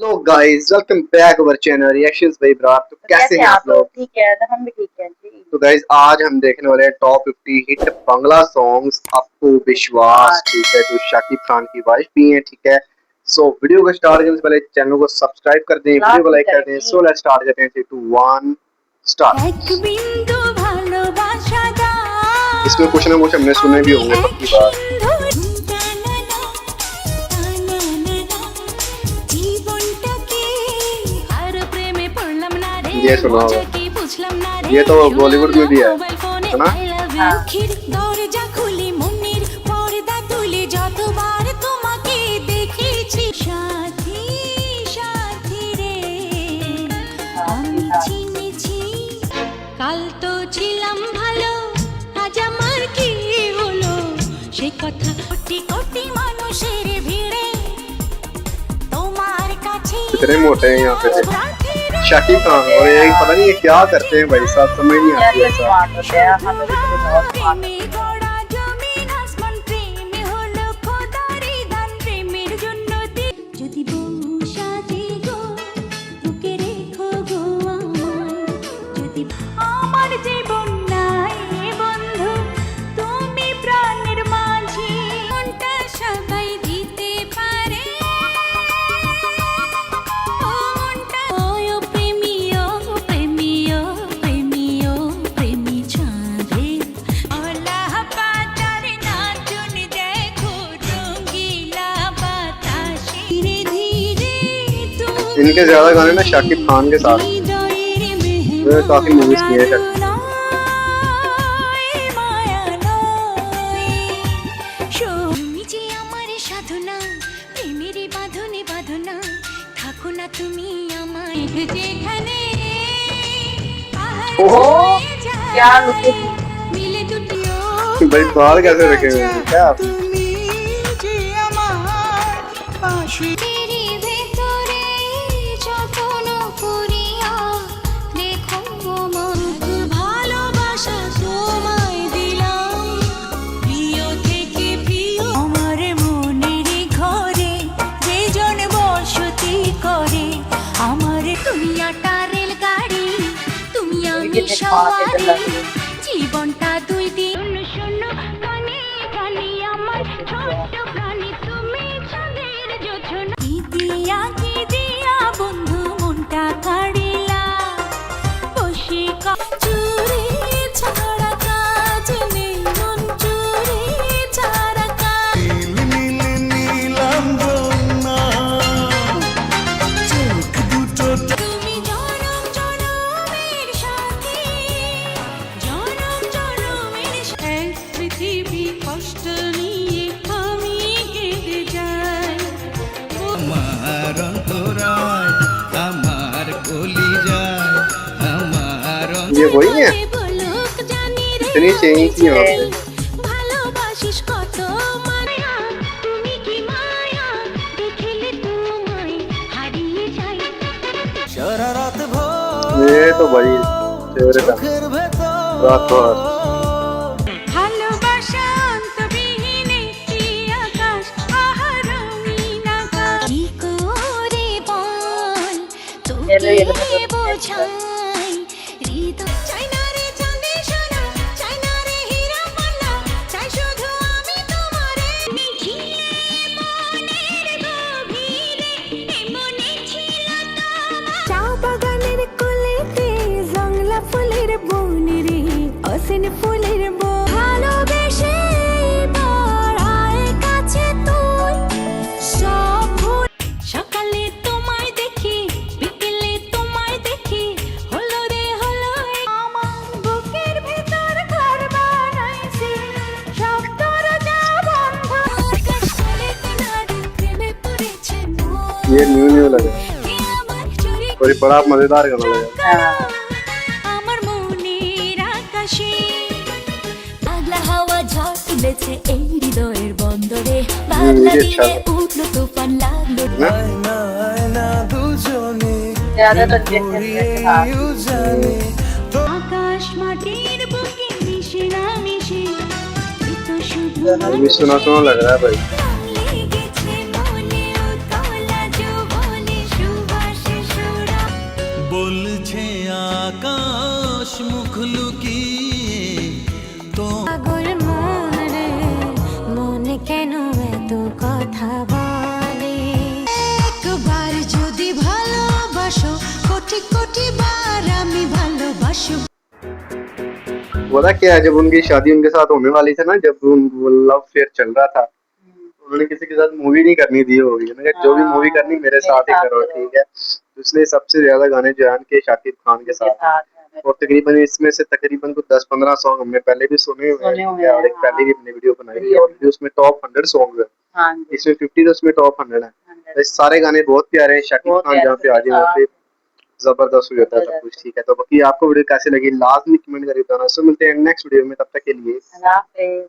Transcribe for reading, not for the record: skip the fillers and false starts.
Hello guys, welcome back our channel reactions by Brar. तो कैसे हैं आप लोग? ठीक है, तो हम भी ठीक हैं जी। तो गाइस आज हम देखने वाले हैं टॉप 50 हिट बांग्ला सॉन्ग्स आपको विश्वास। ठीक है, जो शाकिब खान की वाइफ भी हैं। ठीक है, सो वीडियो को स्टार्ट करने से पहले चैनल को सब्सक्राइब कर दें, वीडियो को लाइक कर दें। सो लेट्स स्टार्ट करते हैं। 3 2 1 स्टार्ट। इसमें कुछ ना कुछ हमने सुने भी होंगे पक्की बात। ये सुना होगा, ये तो बॉलीवुड में भी है ना। কাল তো ছিলাম ভালো, আজ আমার কি হলো সেই কথা কোটি কোটি মানুষের ভিড়ে তোমার কাছে। कितने मोटे हैं यहाँ पे शाकिब खान, और ये पता नहीं ये क्या करते हैं भाई साहब, समझ नहीं आती है ऐसा। इनके ज्यादा गाने ना शाकिब खान के साथ काफी मूवीज किए हैं। क्या भाई बाल कैसे रखे हुए हैं क्या आप? জীবনটা দুই দিন শূন্য কানে কানে আমার ছোট্ট প্রাণী তুমি চাঁদের যোছনা কি দিয়া বন্ধু মনটা কাড়িলা বসে চুরি ছাড়া কাজ নেই মন চুরি ছাড়া কাজ নীলাম না চোখ দুটো তুমি জনম জনমের সাথী জনম জনমের এই পৃথিবী কষ্ট নিয়ে আমি কেঁদে যাই আমার অন্তরায় আমার কলিজায় আমার ये वही है, इतनी चेंज थी यहाँ पे। ভালোবাসিস কত মায়া তুমি কি মায়া দেখলে তোমায় হারিয়ে যাই সারা রাত ये तो भाई फेवरेट है ভোরের ভেতর रात भर। ভালোবাসা অন্তবিহীন একটি আকাশ আহা রঙিন আকাশ কি করে বল তোকে বোঝাই হৃদয় চাই না রে চাঁদে সোনা চাই না রে হীরা মোনা চাই শুধু আমি তোমারে নিখিলে মনের গভীরে এমনে ছিল তোমার চা বাগানের কোলেতে জংলা ফুলের বনে রে অসীন ফুলের বন ভালোবেসে পড়ায় কাছে তুই সব ভুল সকালে তোমায় দেখি বিকেলে তোমায় দেখি হলো রে হলো আমার বুকের ভেতর ঘর বানাইছি সব দরজা বন্ধ আকাশ করে কিনারে প্রেমে পড়েছে মন ये न्यू लगे কে আমার চুরি और ये बड़ा मजेदार गाना लगा। আমার মনের আকাশে পাগলা হাওয়া ঝড় তুলেছে এই হৃদয়ের বন্দরে বাদলা ये अच्छा দিনে উঠলো তুফান লাগলো ना। আয়না আয়না দুজনে ज्यादातर देखते জানে আকাশ মাটির বুকে মিশে না মিশে এই তো শুধু ये सुना सुना लग रहा है भाई। লেগেছে মনে উতলা যৌবনে সুর पता क्या है, जब उनकी शादी उनके साथ होने वाली थी ना, जब वो लव फेयर चल रहा था, उन्होंने किसी के साथ मूवी नहीं करनी दी होगी। मैंने कहा जो भी मूवी करनी मेरे साथ ही करो, ठीक है। तो इसलिए सबसे ज्यादा गाने जो है उनके शाकिब खान के साथ हैं। और तकरीबन इसमें से तकरीबन कुछ 10-15 सॉन्ग हमने पहले भी सुने हुए हैं, ठीक है, और एक पहले भी हमने वीडियो बनाई थी और भी उसमें टॉप 100 सॉन्ग है। हाँ जी, इसमें 50 तो उसमें टॉप 100 है। तो इस सारे गाने बहुत प्यारे हैं। शाकिब खान जहाँ पे आ जाए वहाँ पे जबरदस्त हो जाता है सब कुछ, ठीक है। तो बाकी आपको वीडियो कैसे लगी लाजमी कमेंट करके बताना। सो मिलते हैं नेक्स्ट वीडियो में, तब तक के लिए अल्लाह हाफ़िज़।